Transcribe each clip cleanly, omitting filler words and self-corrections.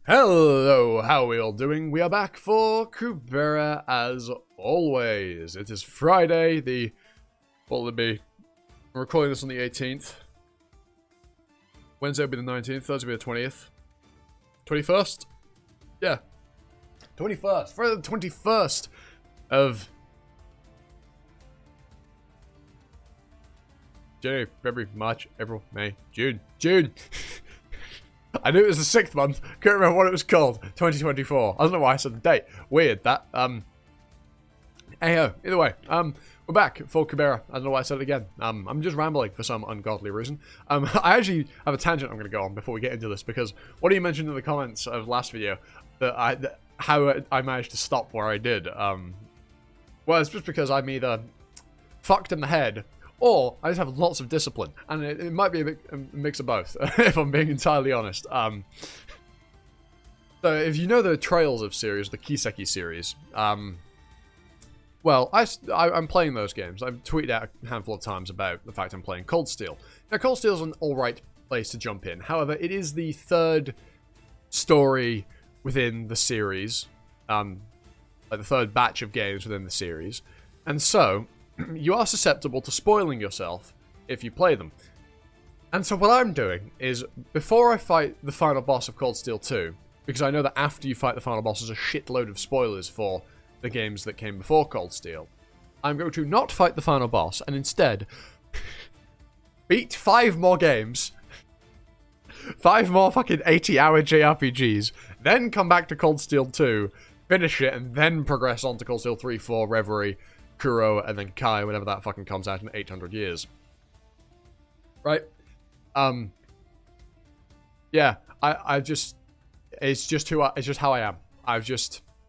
Hello, how are we all doing? We are back for Kubera as always. It is Friday, what will it be? I'm recording this on the 18th. Wednesday will be the 19th, Thursday will be the 20th. 21st? Yeah. 21st. Friday the 21st of January, February, March, April, May, June. I knew it was the 6th month. Couldn't remember what it was called. 2024. I don't know why I said the date. Weird, that. Anyhow, either way. We're back for Kubera. I don't know why I said it again. I'm just rambling for some ungodly reason. I actually have a tangent I'm going to go on before we get into this, because one of you mentioned in the comments of last video that how I managed to stop where I did. Well, it's just because I'm either fucked in the head, or I just have lots of discipline, and it might be a mix of both, if I'm being entirely honest. So if you know the Trails of series, the Kiseki series, well, I'm playing those games. I've tweeted out a handful of times about the fact I'm playing Cold Steel. Now, Cold Steel is an alright place to jump in. However, it is the third story within the series, like the third batch of games within the series, and so you are susceptible to spoiling yourself if you play them. And so what I'm doing is, before I fight the final boss of Cold Steel 2, because I know that after you fight the final boss there's a shitload of spoilers for the games that came before Cold Steel, I'm going to not fight the final boss, and instead beat 5 more games, 5 more fucking 80-hour JRPGs, then come back to Cold Steel 2, finish it, and then progress on to Cold Steel 3, 4, Reverie, Kuro, and then Kai, whenever that fucking comes out in 800 years. Right? Yeah, it's just how I am.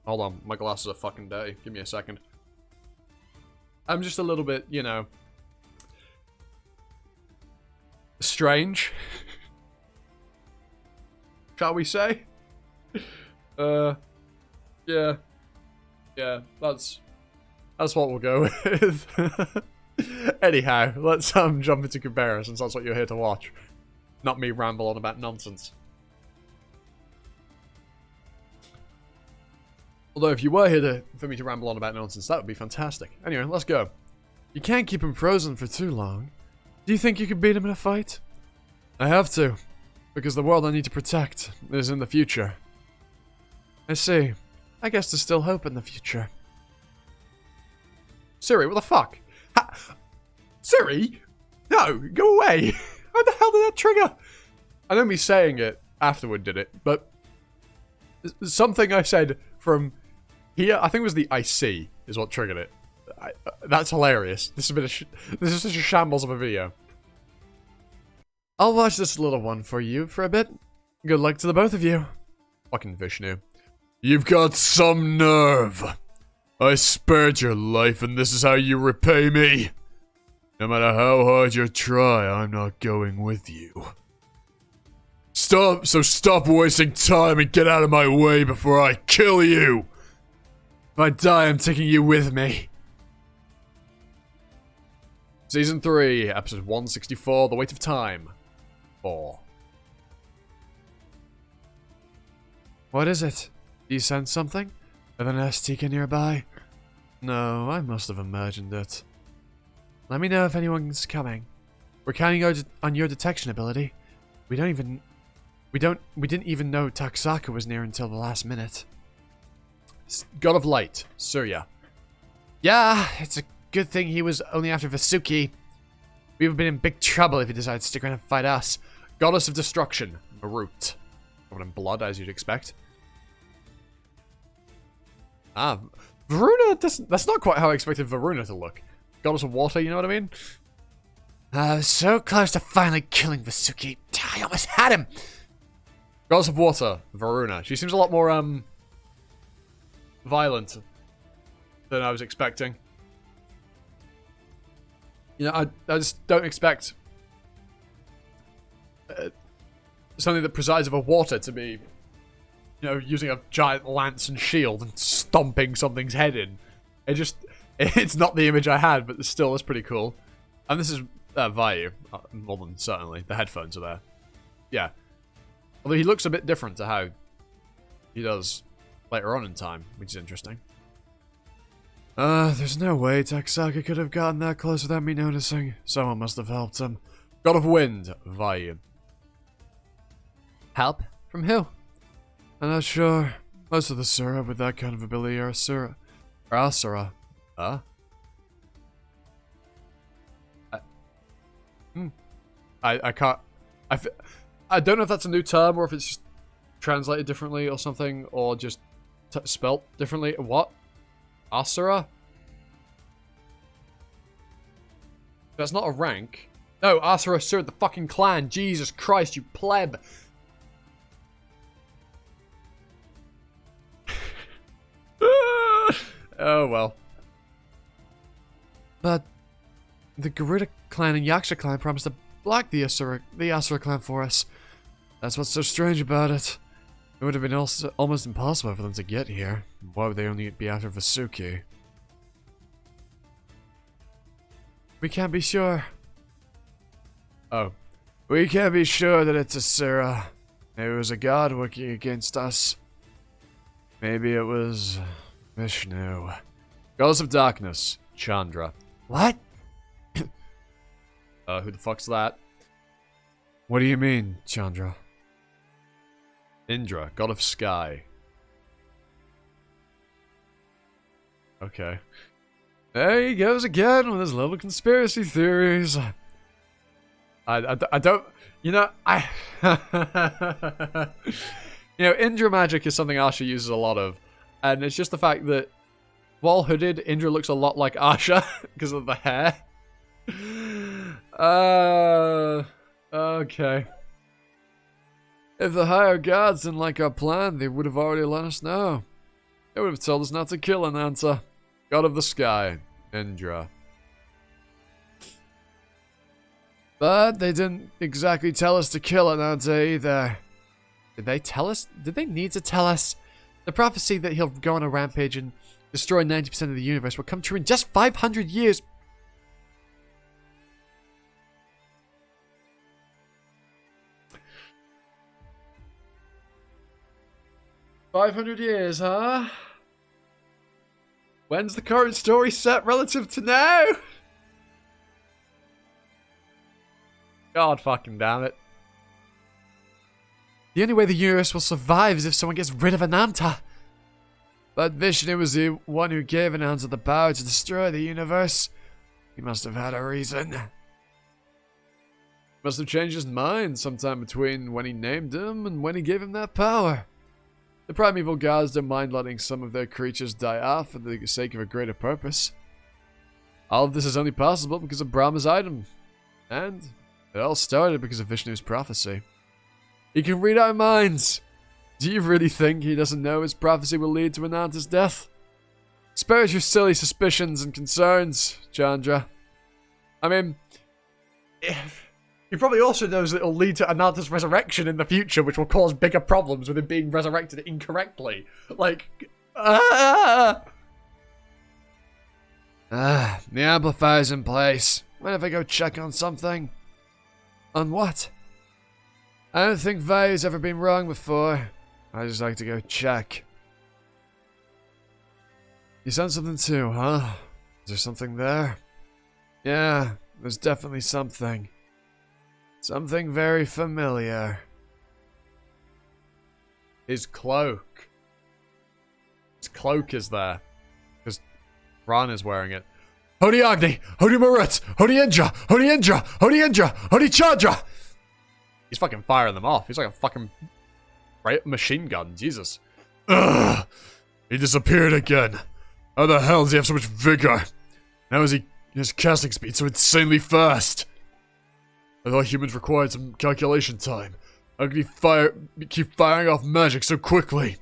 Hold on, my glasses are fucking dirty. Give me a second. I'm just a little bit, strange. Shall we say? Yeah, that's what we'll go with. Anyhow, let's jump into Kubera, since that's what you're here to watch. Not me ramble on about nonsense. Although if you were here for me to ramble on about nonsense, that would be fantastic. Anyway, let's go. You can't keep him frozen for too long. Do you think you could beat him in a fight? I have to, because the world I need to protect is in the future. I see. I guess there's still hope in the future. Siri, what the fuck? Siri? No, go away! How the hell did that trigger? I know me saying it afterward did it, but something I said from here, I think it was the I see, is what triggered it. That's hilarious. This is such a shambles of a video. I'll watch this little one for you for a bit. Good luck to the both of you. Fucking Vishnu. You've got some nerve. I spared your life, and this is how you repay me. No matter how hard you try, I'm not going with you. Stop wasting time and get out of my way before I kill you. If I die, I'm taking you with me. Season 3, episode 164, The Weight of Time. 4. What is it? Do you sense something? With an Astika nearby? No, I must have imagined it. Let me know if anyone's coming. We're counting on your detection ability. We didn't even know Taksaka was near until the last minute. God of Light, Surya. Yeah, it's a good thing he was only after Vasuki. We would have been in big trouble if he decided to stick around and fight us. Goddess of Destruction, Marut. Covered in blood, as you'd expect. Ah, Varuna doesn't... That's not quite how I expected Varuna to look. Goddess of Water, you know what I mean? I was so close to finally killing Vasuki. I almost had him! Goddess of Water, Varuna. She seems a lot more, violent than I was expecting. You know, I just don't expect something that presides over water to be, using a giant lance and shield and stomping something's head in. It's not the image I had, but still, that's pretty cool. And this is Vayu, more than certainly. The headphones are there. Yeah. Although he looks a bit different to how he does later on in time, which is interesting. There's no way Taksaka could have gotten that close without me noticing. Someone must have helped him. God of Wind, Vayu. Help? From who? I'm not sure. Most of the Sura with that kind of ability are Asura. Or Asura. Huh? I can't... I don't know if that's a new term or if it's just translated differently or something, or just spelt differently. What? Asura? That's not a rank. No, Asura Asura, the fucking clan. Jesus Christ, you pleb. Oh well. But the Garuda clan and Yaksha clan promised to block the Asura clan for us. That's what's so strange about it. It would have been almost impossible for them to get here. Why would they only be after Vasuki? We can't be sure. Oh. We can't be sure that it's Asura. Maybe it was a god working against us. Maybe it was Vishnu. Goddess of Darkness, Chandra. What? Who the fuck's that? What do you mean, Chandra? Indra, god of sky. Okay. There he goes again with his little conspiracy theories. I don't... You know, you know, Indra magic is something Asha uses a lot of. And it's just the fact that while hooded, Indra looks a lot like Asha because of the hair. Okay. If the higher gods didn't like our plan, they would have already let us know. They would have told us not to kill Ananta, god of the sky, Indra. But they didn't exactly tell us to kill Ananta either. Did they tell us? Did they need to tell us? The prophecy that he'll go on a rampage and destroy 90% of the universe will come true in just 500 years. 500 years, huh? When's the current story set relative to now? God fucking damn it. The only way the universe will survive is if someone gets rid of Ananta. But Vishnu was the one who gave Ananta the power to destroy the universe. He must have had a reason. Must have changed his mind sometime between when he named him and when he gave him that power. The primeval gods don't mind letting some of their creatures die off for the sake of a greater purpose. All of this is only possible because of Brahma's item. And it all started because of Vishnu's prophecy. He can read our minds. Do you really think he doesn't know his prophecy will lead to Ananta's death? Spare your silly suspicions and concerns, Chandra. I mean, he probably also knows that it'll lead to Ananta's resurrection in the future, which will cause bigger problems with him being resurrected incorrectly. Like, The amplifier's in place. Mind if I go check on something? On what? I don't think Vayu's ever been wrong before. I just like to go check. You sent something too, huh? Is there something there? Yeah, there's definitely something. Something very familiar. His cloak. His cloak is there. Because Ran is wearing it. Hodi Agni! Hodi Marut! Hodi Indra! Hodi Indra! Hodi Indra! Hodi Chandra! He's fucking firing them off. He's like a fucking machine gun. Jesus. Ugh! He disappeared again. How the hell does he have so much vigor? How is his casting speed so insanely fast? I thought humans required some calculation time. How could he keep firing off magic so quickly?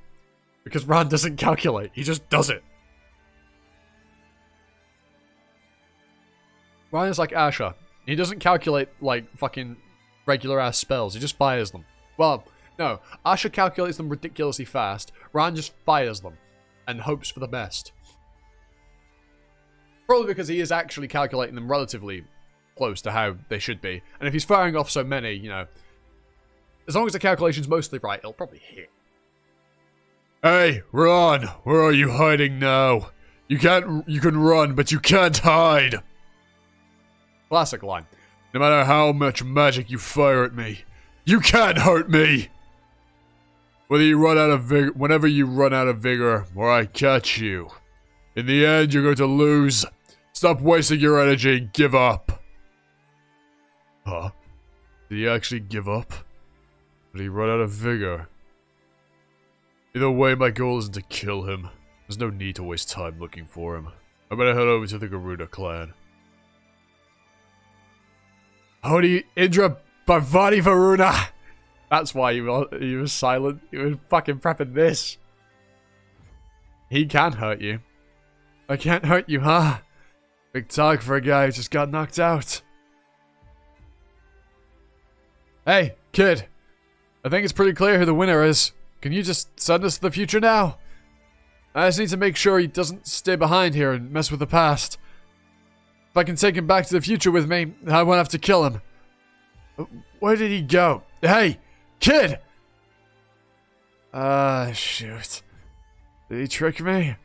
Because Ran doesn't calculate. He just does it. Ran is like Asha. He doesn't calculate like fucking regular ass spells. He just fires them. Well, no. Asha calculates them ridiculously fast. Ran just fires them. And hopes for the best. Probably because he is actually calculating them relatively close to how they should be. And if he's firing off so many, you know, as long as the calculation's mostly right, it'll probably hit. Hey, Ron, where are you hiding now? You can run, but you can't hide. Classic line. No matter how much magic you fire at me, you can't hurt me. Whenever you run out of vigor, or I catch you, in the end, you're going to lose. Stop wasting your energy and give up. Huh? Did he actually give up? Did he run out of vigor? Either way, my goal isn't to kill him. There's no need to waste time looking for him. I better head over to the Garuda clan. Hodi Indra Bhavani Varuna! That's why you were silent. You were fucking prepping this. He can hurt you. I can't hurt you, huh? Big talk for a guy who just got knocked out. Hey, kid. I think it's pretty clear who the winner is. Can you just send us to the future now? I just need to make sure he doesn't stay behind here and mess with the past. If I can take him back to the future with me, I won't have to kill him. Where did he go? Hey, kid! Shoot. Did he trick me?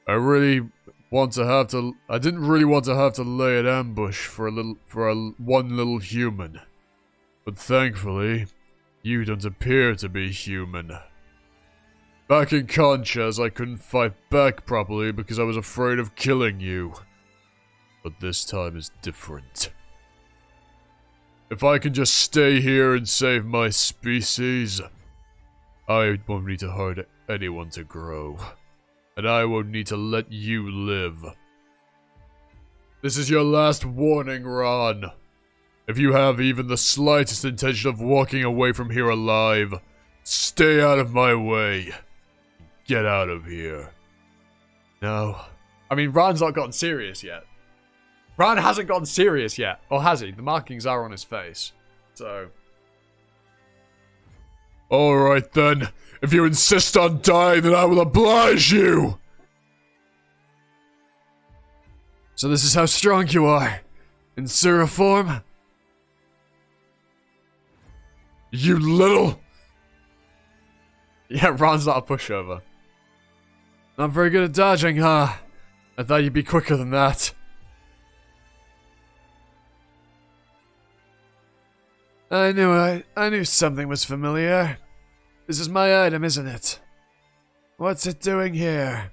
I didn't really want to have to lay an ambush for one little human. But thankfully, you don't appear to be human. Back in Conchas, I couldn't fight back properly because I was afraid of killing you. But this time is different. If I can just stay here and save my species, I won't need to hurt anyone to grow. And I won't need to let you live. This is your last warning, Ron. If you have even the slightest intention of walking away from here alive, stay out of my way. Get out of here. No. I mean, Ron's not gotten serious yet. Ron hasn't gotten serious yet. Or has he? The markings are on his face. So. Alright then. If you insist on dying, then I will oblige you! So this is how strong you are? In Sura form? You little... Yeah, Ron's not a pushover. Not very good at dodging, huh? I thought you'd be quicker than that. I knew something was familiar. This is my item, isn't it? What's it doing here?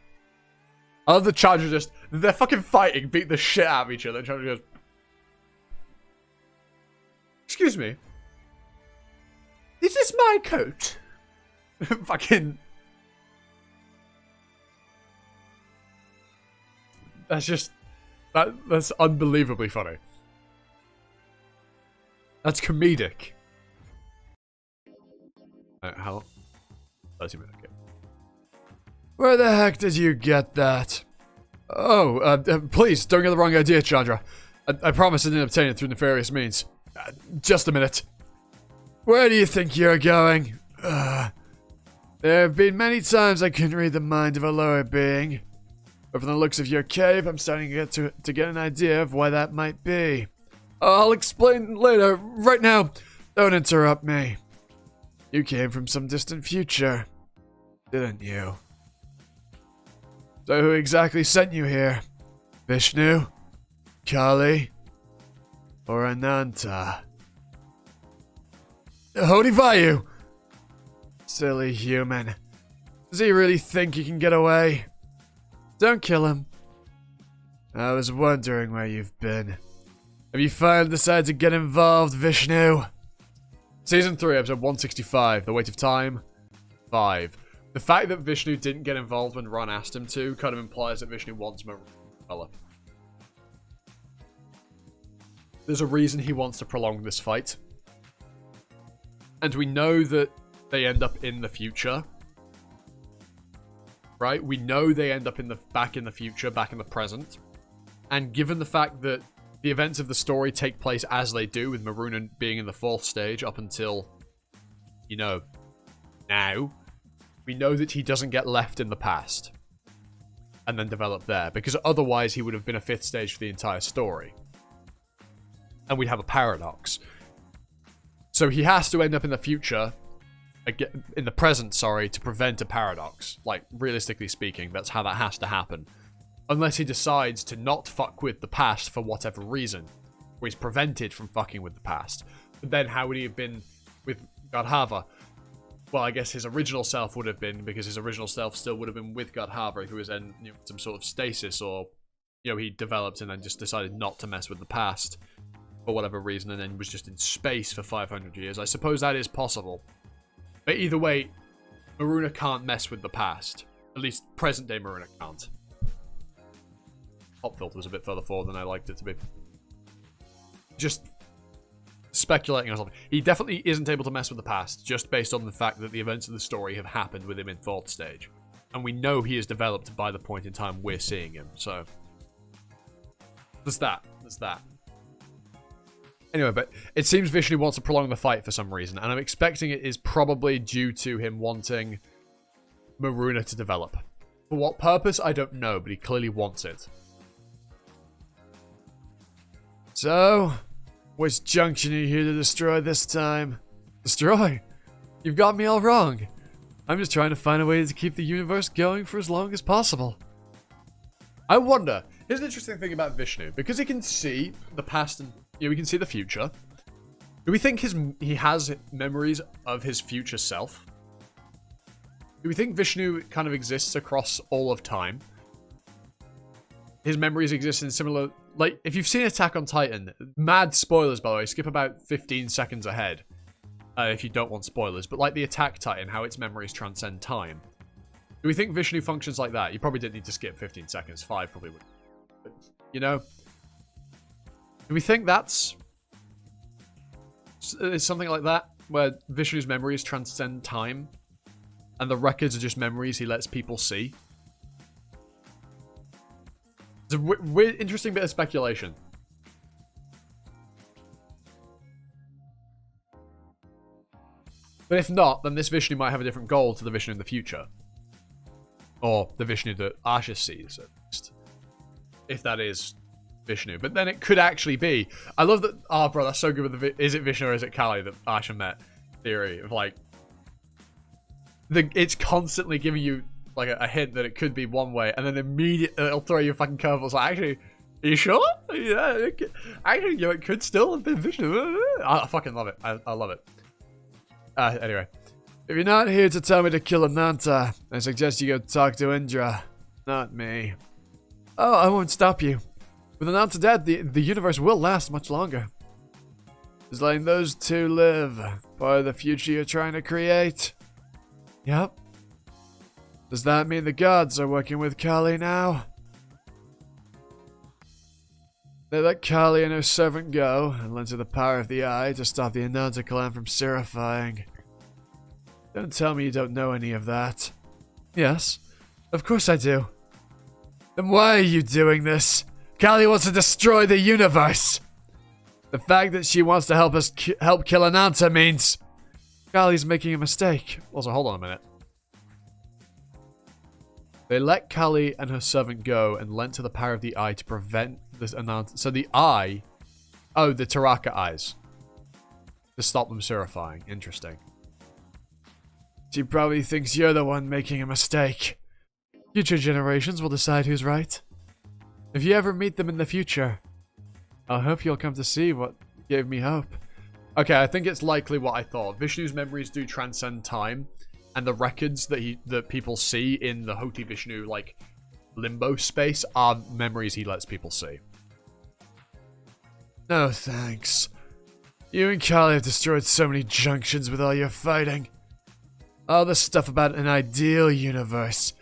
I love the Chandra they're fucking fighting, beat the shit out of each other. Chandra goes, excuse me. Is this my coat? Fucking... That's unbelievably funny. That's comedic. How? 30 minutes, okay. Where the heck did you get that? Oh, please, don't get the wrong idea, Chandra. I promise I didn't obtain it through nefarious means. Just a minute. Where do you think you're going? There have been many times I couldn't read the mind of a lower being. But from the looks of your cave, I'm starting to get an idea of why that might be. I'll explain later. Right now, don't interrupt me. You came from some distant future, didn't you? So who exactly sent you here? Vishnu? Kali? Or Ananta? Hodivayu! Silly human. Does he really think he can get away? Don't kill him. I was wondering where you've been. Have you finally decided to get involved, Vishnu? Season 3, episode 165, The Weight of Time, 5. The fact that Vishnu didn't get involved when Ron asked him to kind of implies that Vishnu wants Maruna to develop. There's a reason he wants to prolong this fight. And we know that they end up in the future. Right? We know they end up back in the future, back in the present. And given the fact that the events of the story take place as they do, with Maruna being in the 4th stage up until, you know, now, we know that he doesn't get left in the past and then develop there, because otherwise he would have been a 5th stage for the entire story. And we'd have a paradox. So he has to end up in the future in the present, sorry, to prevent a paradox. Like, realistically speaking, that's how that has to happen. Unless he decides to not fuck with the past for whatever reason, or he's prevented from fucking with the past. But then how would he have been with Godhava? Well, I guess his original self would have been, because his original self still would have been with Godhava if he was in some sort of stasis, or he developed and then just decided not to mess with the past for whatever reason, and then was just in space for 500 years. I suppose that is possible. But either way, Maruna can't mess with the past. At least present-day Maruna can't. Pop filter was a bit further forward than I liked it to be. Just speculating or something. He definitely isn't able to mess with the past, just based on the fact that the events of the story have happened with him in thought stage. And we know he is developed by the point in time we're seeing him, so... There's that. There's that. Anyway, but it seems Vishnu wants to prolong the fight for some reason, and I'm expecting it is probably due to him wanting Maruna to develop. For what purpose, I don't know, but he clearly wants it. So, which junction are you here to destroy this time? Destroy? You've got me all wrong. I'm just trying to find a way to keep the universe going for as long as possible. I wonder, here's an interesting thing about Vishnu. Because he can see the past and we can see the future. Do we think he has memories of his future self? Do we think Vishnu kind of exists across all of time? His memories exist in similar... Like, if you've seen Attack on Titan, mad spoilers, by the way, skip about 15 seconds ahead. If you don't want spoilers. But like the Attack Titan, how its memories transcend time. Do we think Vishnu functions like that? You probably didn't need to skip 15 seconds. 5 probably would. But, do we think that's... It's something like that? Where Vishnu's memories transcend time? And the records are just memories he lets people see? It's a weird, interesting bit of speculation. But if not, then this Vishnu might have a different goal to the Vishnu in the future. Or the Vishnu that Asha sees, at least. If that is Vishnu. But then it could actually be. I love that... Oh, bro, that's so good with the... Is it Vishnu or is it Kali that Asha met? Theory of, like... It's constantly giving you... like a hint that it could be one way, and then immediately it'll throw you a fucking curveball. It's like, actually, are you sure? Yeah, actually, it could still have been Vishnu. I fucking love it. I love it. Anyway, if you're not here to tell me to kill Ananta, I suggest you go talk to Indra, not me. Oh, I won't stop you. With Ananta dead, the universe will last much longer. Just letting those two live. Part of the future you're trying to create. Yep. Does that mean the gods are working with Kali now? They let Kali and her servant go, and lent her the power of the eye to stop the Ananta clan from serifying. Don't tell me you don't know any of that. Yes, of course I do. Then why are you doing this? Kali wants to destroy the universe! The fact that she wants to help us help kill Ananta means... Kali's making a mistake. Also, hold on a minute. They let Kali and her servant go and lent her the power of the eye to prevent this Ananta. So the eye... Oh, the Taraka eyes. To stop them purifying. Interesting. She probably thinks you're the one making a mistake. Future generations will decide who's right. If you ever meet them in the future, I hope you'll come to see what gave me hope. Okay, I think it's likely what I thought. Vishnu's memories do transcend time. And the records that people see in the Hoti Vishnu, like, limbo space are memories he lets people see. No thanks. You and Kali have destroyed so many junctions with all your fighting. All this stuff about an ideal universe.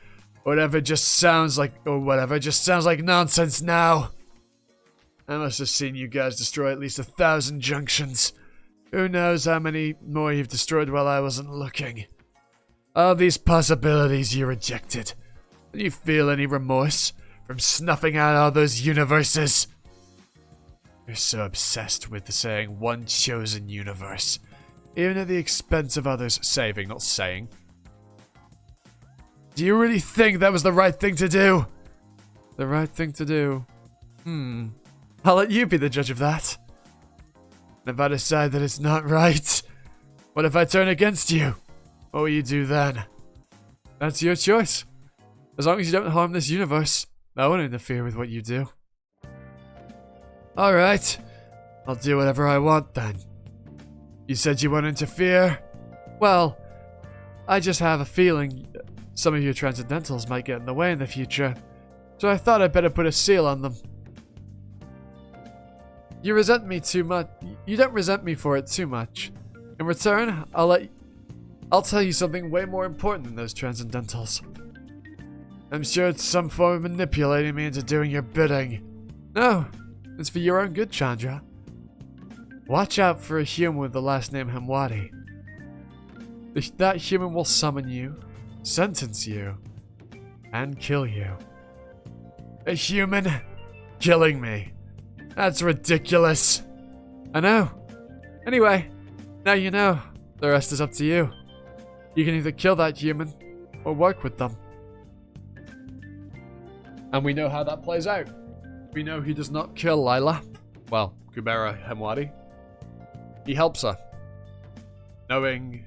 Whatever just sounds like nonsense now. I must have seen you guys destroy at least 1,000 junctions. Who knows how many more you've destroyed while I wasn't looking. All these possibilities you rejected. Do you feel any remorse from snuffing out all those universes? You're so obsessed with saying one chosen universe, even at the expense of others. Saving, not saying. Do you really think that was the right thing to do? The right thing to do? I'll let you be the judge of that. And if I decide that it's not right, what if I turn against you? what will you do then? That's your choice. As long as you don't harm this universe, I won't interfere with what you do. Alright, I'll do whatever I want then. You said you won't interfere? Well, I just have a feeling some of your transcendentals might get in the way in the future, so I thought I'd better put a seal on them. You resent me too much. You don't resent me for it too much. In return, I'll tell you something way more important than those transcendentals. I'm sure it's some form of manipulating me into doing your bidding. No, it's for your own good, Chandra. Watch out for a human with the last name Hamwadi. That human will summon you, sentence you, and kill you. A human killing me. That's ridiculous. I know. Anyway, now you know. The rest is up to you. You can either kill that human, or work with them. And we know how that plays out. We know he does not kill Lila. Well, Kubera Hamwadi. He helps her. Knowing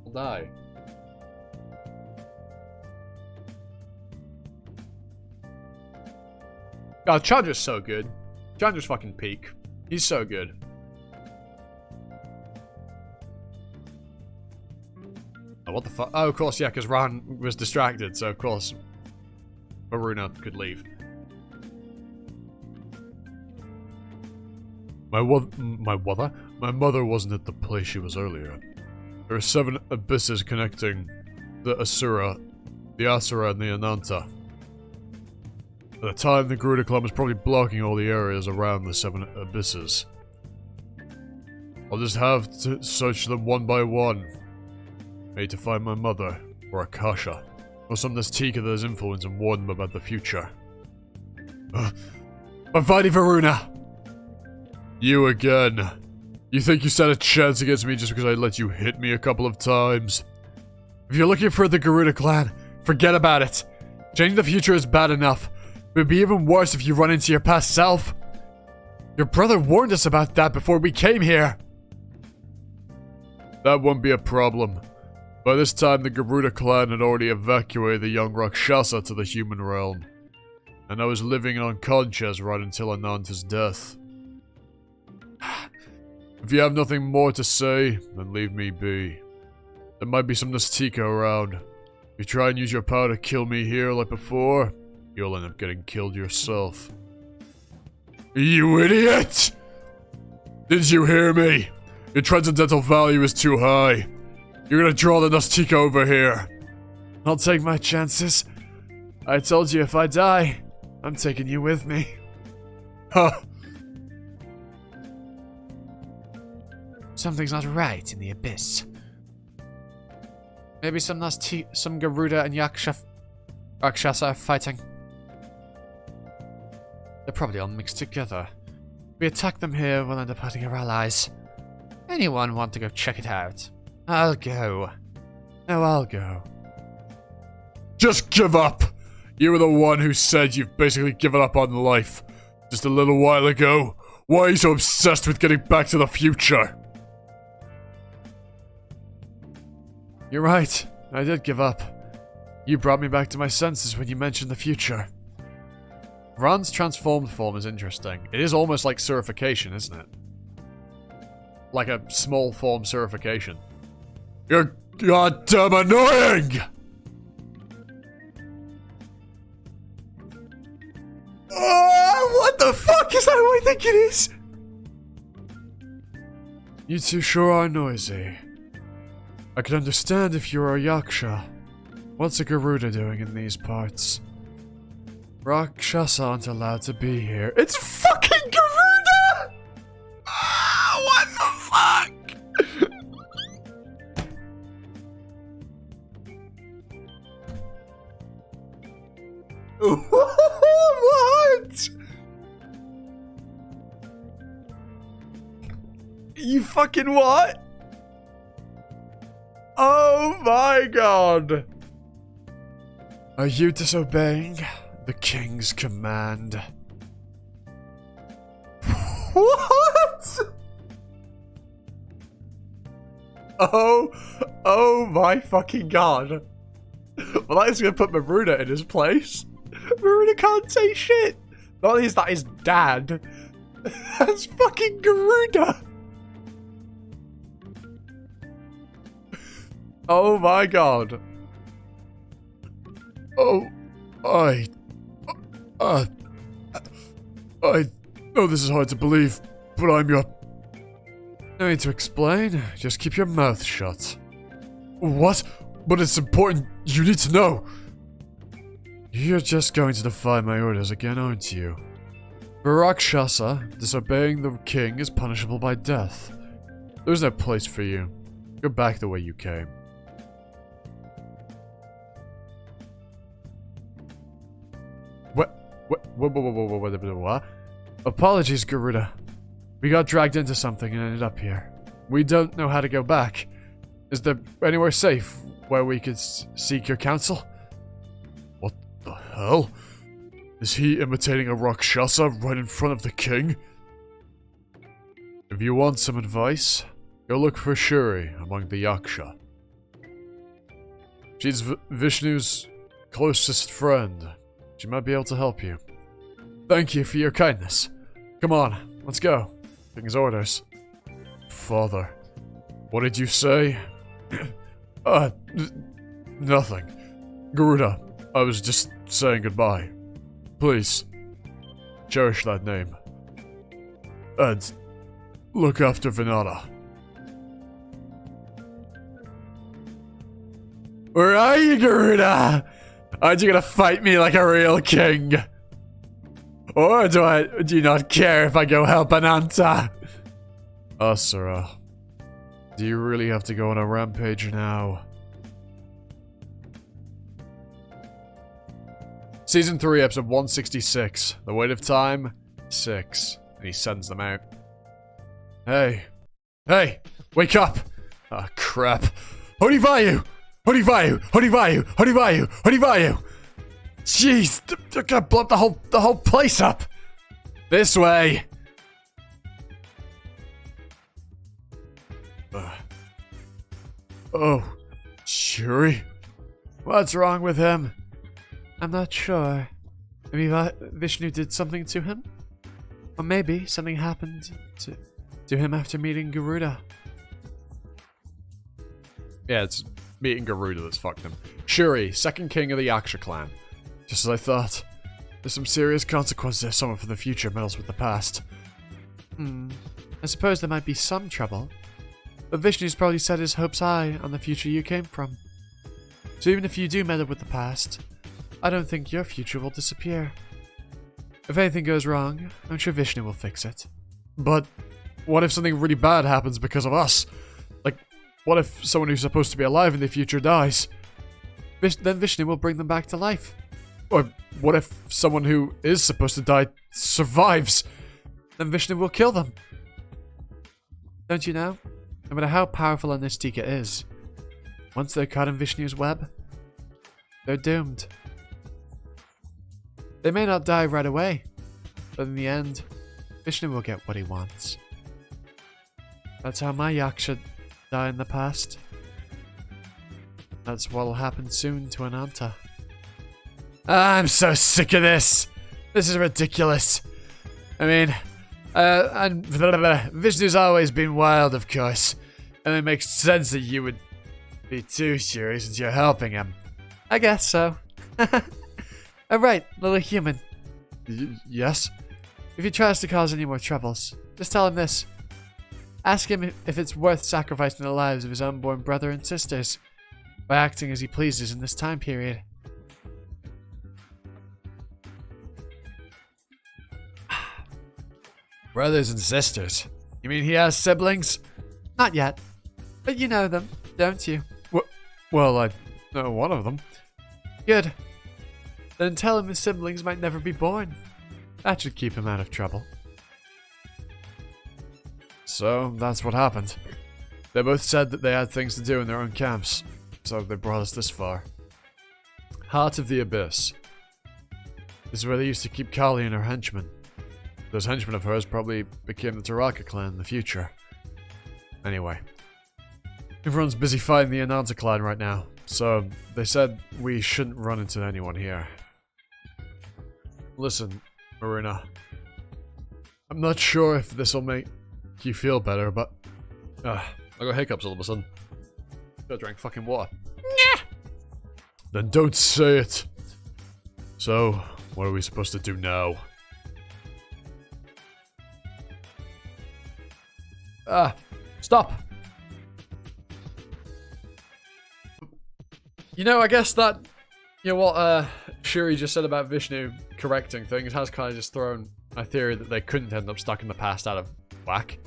he'll die. God, Chandra's so good. Chandra's fucking peak. He's so good. Oh, what the fuck? Oh, of course, yeah, because Ran was distracted, so of course Varuna could leave. My mother wasn't at the place she was earlier. There are 7 abysses connecting the Asura, and the Ananta. At the time, the Garuda Clan was probably blocking all the areas around the 7 abysses. I'll just have to search them one by one. I need to find my mother, or Akasha, or some Nastika that has influence and warn them about the future. Avadi Varuna! You again. You think you stand a chance against me just because I let you hit me a couple of times? If you're looking for the Garuda Clan, forget about it. Changing the future is bad enough. It would be even worse if you run into your past self. Your brother warned us about that before we came here. That won't be a problem. By this time, the Garuda Clan had already evacuated the young Rakshasa to the human realm. And I was living unconscious right until Ananta's death. If you have nothing more to say, then leave me be. There might be some Nastika around. If you try and use your power to kill me here like before, you'll end up getting killed yourself. You idiot! Did you hear me? Your transcendental value is too high. You're gonna draw the Nastika over here. I'll take my chances. I told you if I die, I'm taking you with me. Huh. Something's not right in the abyss. Maybe some Garuda and Rakshasa are fighting. They're probably all mixed together. If we attack them here, we'll end up hurting our allies. Anyone want to go check it out? I'll go. No, I'll go. Just give up! You were the one who said you've basically given up on life. Just a little while ago. Why are you so obsessed with getting back to the future? You're right. I did give up. You brought me back to my senses when you mentioned the future. Ran's transformed form is interesting. It is almost like surification, isn't it? Like a small form surification. You're goddamn annoying! What the fuck is that what I think it is? You two sure are noisy. I could understand if you were a Yaksha. What's a Garuda doing in these parts? Rakshasa aren't allowed to be here. It's fucking Garuda! What the fuck? What? You fucking what? Oh my god. Are you disobeying the king's command? What? Oh Oh my fucking god. Well, that is going to put Maruna in his place. Maruna can't say shit. Not only is that his dad, that's fucking Garuda. Oh my god. Oh, I know this is hard to believe, but I'm your... No need to explain. Just keep your mouth shut. What? But it's important. You need to know. You're just going to defy my orders again, aren't you? For Rakshasa, disobeying the king is punishable by death. There's no place for you. Go back the way you came. What? Apologies, Garuda. We got dragged into something and ended up here. We don't know how to go back. Is there anywhere safe where we could seek your counsel? What the hell? Is he imitating a Rakshasa right in front of the king? If you want some advice, go look for Shuri among the Yaksha. She's Vishnu's closest friend. She might be able to help you. Thank you for your kindness. Come on, let's go. King's orders. Father, what did you say? Nothing. Garuda, I was just saying goodbye. Please, cherish that name. And look after Vinata. Where are you, Garuda? Aren't you gonna fight me like a real king? Or do you not care if I go help Ananta? Asura, do you really have to go on a rampage now? Season 3, episode 166. The Weight of Time, 6. And he sends them out. Hey. Hey! Wake up! Ah, crap. Hodivayu! Hodivayu! Hodivayu! Hodivayu! Hodivayu! Jeez! They're gonna blow up the whole place up! This way! Oh. Shuri? What's wrong with him? I'm not sure. Maybe Vishnu did something to him? Or maybe something happened to him after meeting Garuda. Yeah, it's meeting Garuda that's fucked him. Shuri, second king of the Yaksha clan. Just as I thought. There's some serious consequences if someone from the future meddles with the past. I suppose there might be some trouble. But Vishnu's probably set his hopes high on the future you came from. So even if you do meddle with the past, I don't think your future will disappear. If anything goes wrong, I'm sure Vishnu will fix it. But what if something really bad happens because of us? Like, what if someone who's supposed to be alive in the future dies? Then Vishnu will bring them back to life. Or what if someone who is supposed to die survives? Then Vishnu will kill them. Don't you know? No matter how powerful Anistika is, once they're caught in Vishnu's web, they're doomed. They may not die right away, but in the end, Vishnu will get what he wants. That's how my Yaksha died in the past. That's what'll happen soon to Ananta. I'm so sick of this! This is ridiculous. I mean, and Vishnu's always been wild, of course. And it makes sense that you would be too, Shuri, since you're helping him. I guess so. Alright, little human. Yes? If he tries to cause any more troubles, just tell him this. Ask him if it's worth sacrificing the lives of his unborn brother and sisters by acting as he pleases in this time period. Brothers and sisters? You mean he has siblings? Not yet. But you know them, don't you? Well, I know one of them. Good. Then tell him his siblings might never be born. That should keep him out of trouble. So, that's what happened. They both said that they had things to do in their own camps, so they brought us this far. Heart of the Abyss. This is where they used to keep Kali and her henchmen. Those henchmen of hers probably became the Taraka clan in the future. Anyway. Everyone's busy fighting the Ananta clan right now, so they said we shouldn't run into anyone here. Listen, Marina. I'm not sure if this will make you feel better, but... I got hiccups all of a sudden. I drank fucking water. Nah. Then don't say it. So, what are we supposed to do now? Stop! You know, I guess that... You know what, Shuri just said about Vishnu correcting things has kind of just thrown a theory that they couldn't end up stuck in the past out of whack.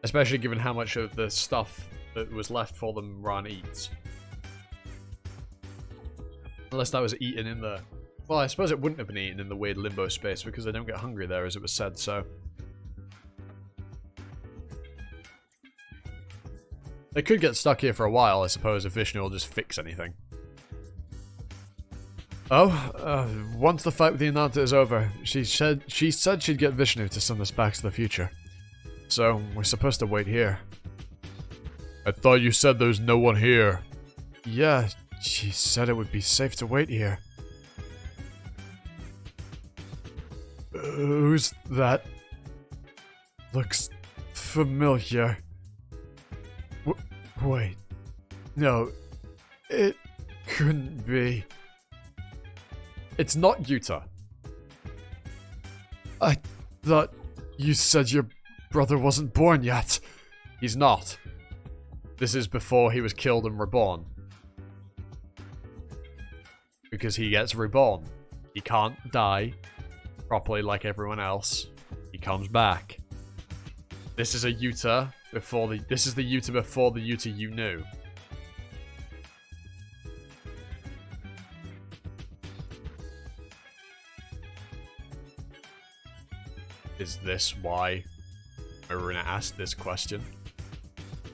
Especially given how much of the stuff that was left for them Ran eats. Unless that was eaten in the... Well, I suppose it wouldn't have been eaten in the weird limbo space because they don't get hungry there, as it was said, so... They could get stuck here for a while, I suppose, if Vishnu will just fix anything. Oh, once the fight with the Ananta is over, she said she'd get Vishnu to send us back to the future. So, we're supposed to wait here. I thought you said there's no one here. Yeah, she said it would be safe to wait here. Who's that? Looks familiar. Wait. No. It couldn't be. It's not Yuta. I thought you said your brother wasn't born yet. He's not. This is before he was killed and reborn. Because he gets reborn. He can't die properly like everyone else. He comes back. This is a Yuta before the... This is the Yuta before the Yuta you knew. Is this why Marina asked this question?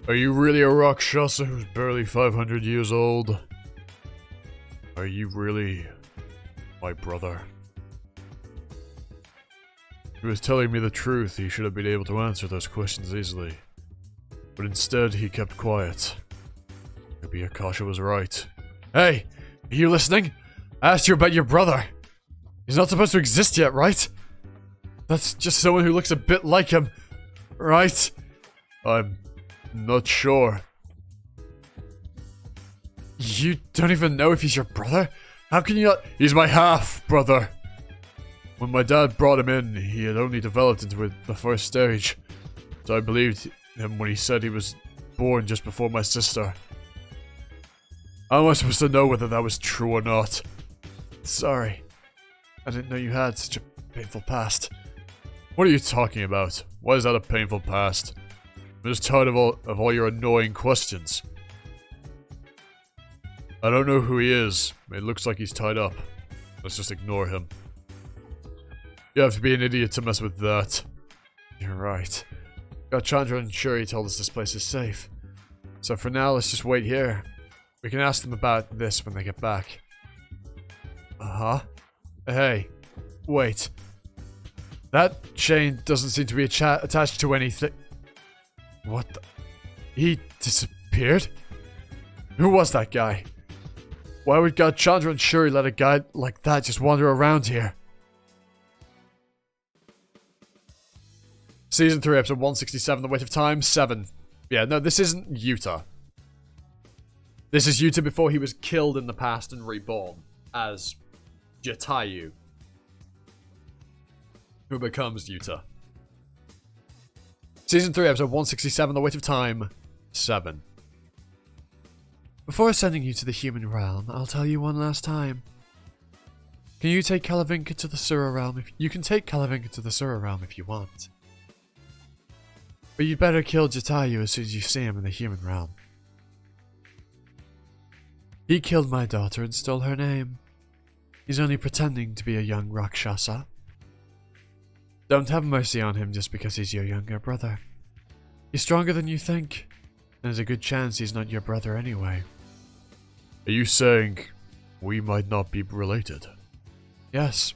Are you really a Rakshasa who's barely 500 years old? Are you really my brother? He was telling me the truth. He should have been able to answer those questions easily. But instead, he kept quiet. Maybe Akasha was right. Hey! Are you listening? I asked you about your brother. He's not supposed to exist yet, right? That's just someone who looks a bit like him, right? I'm not sure. You don't even know if he's your brother? How can you not? He's my half-brother. When my dad brought him in, he had only developed into the first stage. So I believed him when he said he was born just before my sister. How am I supposed to know whether that was true or not? Sorry. I didn't know you had such a painful past. What are you talking about? Why is that a painful past? I'm just tired of all your annoying questions. I don't know who he is. It looks like he's tied up. Let's just ignore him. You have to be an idiot to mess with that. You're right. God, Chandra and Shuri told us this place is safe. So for now, let's just wait here. We can ask them about this when they get back. Uh-huh. Hey. Wait. That chain doesn't seem to be attached to anything. What the? He disappeared? Who was that guy? Why would God Chandra and Shuri let a guy like that just wander around here? Season 3, episode 167, The Weight of Time, 7. Yeah, no, this isn't Yuta. This is Yuta before he was killed in the past and reborn as Jatayu, who becomes Yuta. Season 3, episode 167, The Weight of Time, 7. Before sending you to the human realm, I'll tell you one last time. Can you take Kalavinka to the Sura realm? You can take Kalavinka to the Sura realm if you want. But you'd better kill Jatayu as soon as you see him in the human realm. He killed my daughter and stole her name. He's only pretending to be a young Rakshasa. Don't have mercy on him just because he's your younger brother. He's stronger than you think. There's a good chance he's not your brother anyway. Are you saying we might not be related? Yes.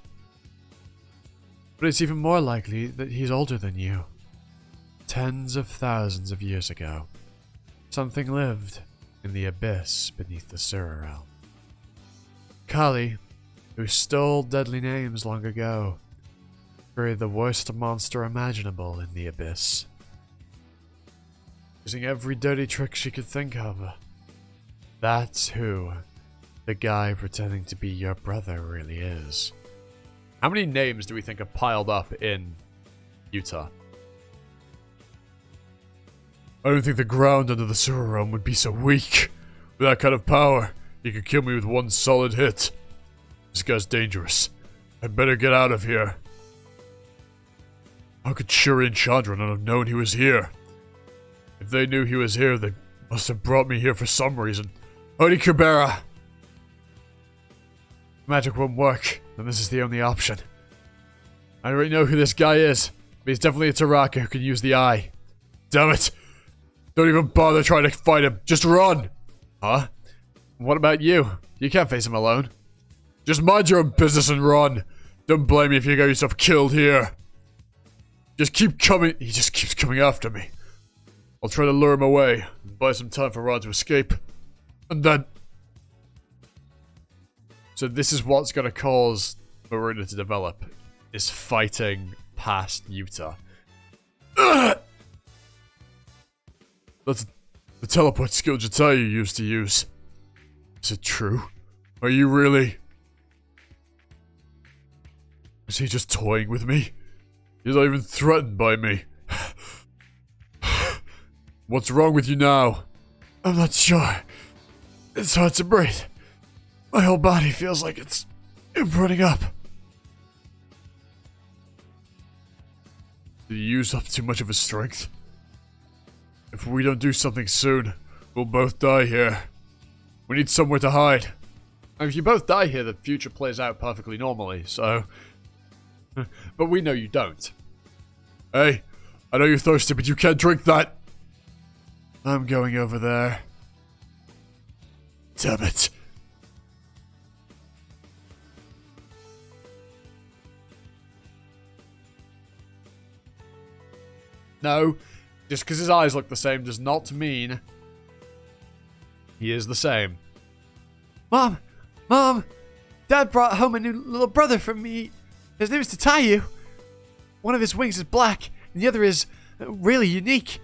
But it's even more likely that he's older than you. Tens of thousands of years ago, something lived in the abyss beneath the Sura realm. Kali, who stole deadly names long ago, created the worst monster imaginable in the abyss, using every dirty trick she could think of. That's who the guy pretending to be your brother really is. How many names do we think are piled up in Utah? I don't think the ground under the sewer realm would be so weak. With that kind of power, he could kill me with one solid hit. This guy's dangerous. I'd better get out of here. How could Shuri and Chandra not have known he was here? If they knew he was here, they must have brought me here for some reason. Howdy, Kubera! Magic won't work, and this is the only option. I already know who this guy is, but he's definitely a Taraka who can use the eye. Damn it! Don't even bother trying to fight him. Just run! Huh? What about you? You can't face him alone. Just mind your own business and run. Don't blame me if you get yourself killed here. Just keep coming. He just keeps coming after me. I'll try to lure him away and buy some time for Ron to escape. And then... So this is what's going to cause Maruna to develop. Is fighting past Utah. Ugh! That's the teleport skill Jatayu used to use. Is it true? Are you really? Is he just toying with me? He's not even threatened by me. What's wrong with you now? I'm not sure. It's hard to breathe. My whole body feels like it's running up. Did he use up too much of his strength? If we don't do something soon, we'll both die here. We need somewhere to hide. If you both die here, the future plays out perfectly normally, so... But we know you don't. Hey, I know you're thirsty, but you can't drink that. I'm going over there. Damn it. No. Just because his eyes look the same does not mean he is the same. Mom! Mom! Dad brought home a new little brother for me. His name is Tatayu. One of his wings is black, and the other is really unique.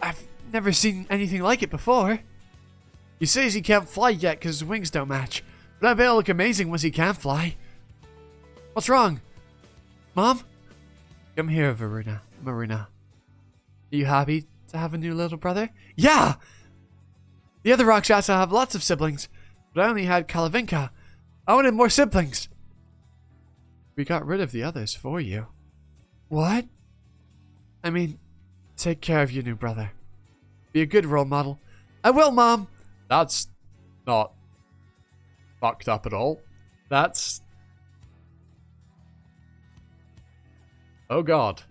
I've never seen anything like it before. He says he can't fly yet because his wings don't match, but I bet it'll look amazing once he can fly. What's wrong? Mom? Come here, Maruna. Are you happy to have a new little brother? Yeah! The other Rakshasa have lots of siblings, but I only had Kalavinka. I wanted more siblings. We got rid of the others for you. What? I mean, take care of your new brother. Be a good role model. I will, Mom! That's not fucked up at all. That's... Oh god.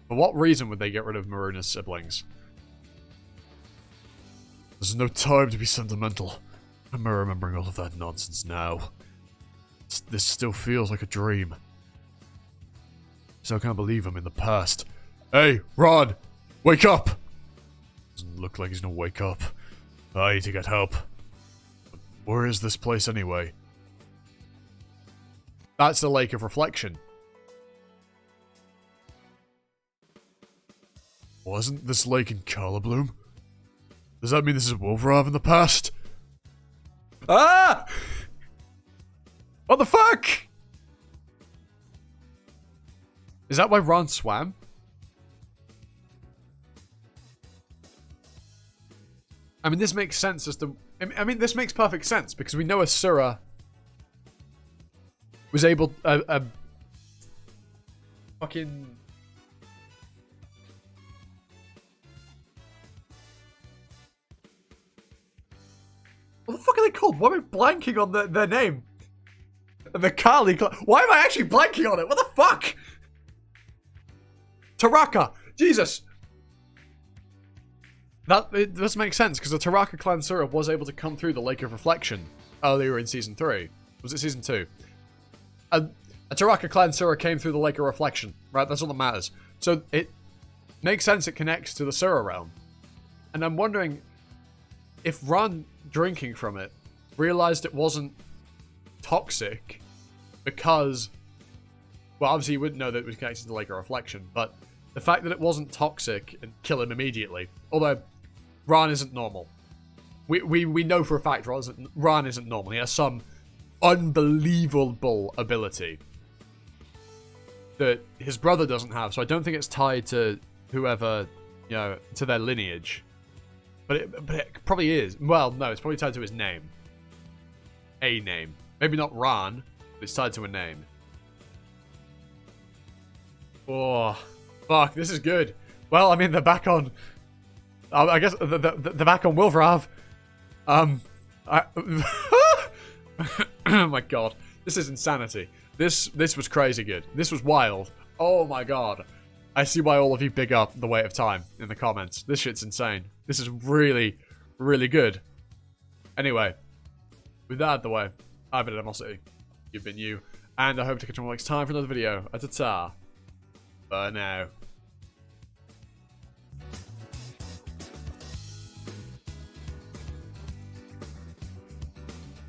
For what reason would they get rid of Maruna's siblings? There's no time to be sentimental. I'm remembering all of that nonsense now. This still feels like a dream. So I can't believe I'm in the past. Hey, Ron! Wake up! Doesn't look like he's gonna wake up. I need to get help. But where is this place anyway? That's the Lake of Reflection. Wasn't this lake in Carlabloom? Does that mean this is Wolverhaven in the past? Ah! What the fuck? Is that why Ron swam? I mean, this makes sense as to... I mean, this makes perfect sense, because we know Asura was able... fucking... What the fuck are they called? Why am I blanking on their name? The Kali... Why am I actually blanking on it? What the fuck? Taraka! Jesus! This makes sense, because the Taraka clan Sura was able to come through the Lake of Reflection earlier in Season 3. Was it Season 2? A Taraka clan Sura came through the Lake of Reflection, right? That's all that matters. So, Makes sense it connects to the Sura realm. And I'm wondering if Ran drinking from it realized it wasn't toxic because, well, obviously you wouldn't know that it was connected to the Lake of Reflection, but the fact that it wasn't toxic and kill him immediately, although Ran isn't normal. We know for a fact Ran isn't normal. He has some unbelievable ability that his brother doesn't have, so I don't think it's tied to whoever, to their lineage. But it probably is. Well, no, it's probably tied to his name. A name. Maybe not Ran, but it's tied to a name. Oh, fuck, this is good. Well, I mean, they're back on... I guess they're back on Wilfrav. Oh my god. This is insanity. This was crazy good. This was wild. Oh my god. I see why all of you big up The Weight of Time in the comments. This shit's insane. This is really, really good. Anyway, with that out of the way, I've been Animosity. You've been you. And I hope to catch you all next time for another video. Ta-ta. Bye now.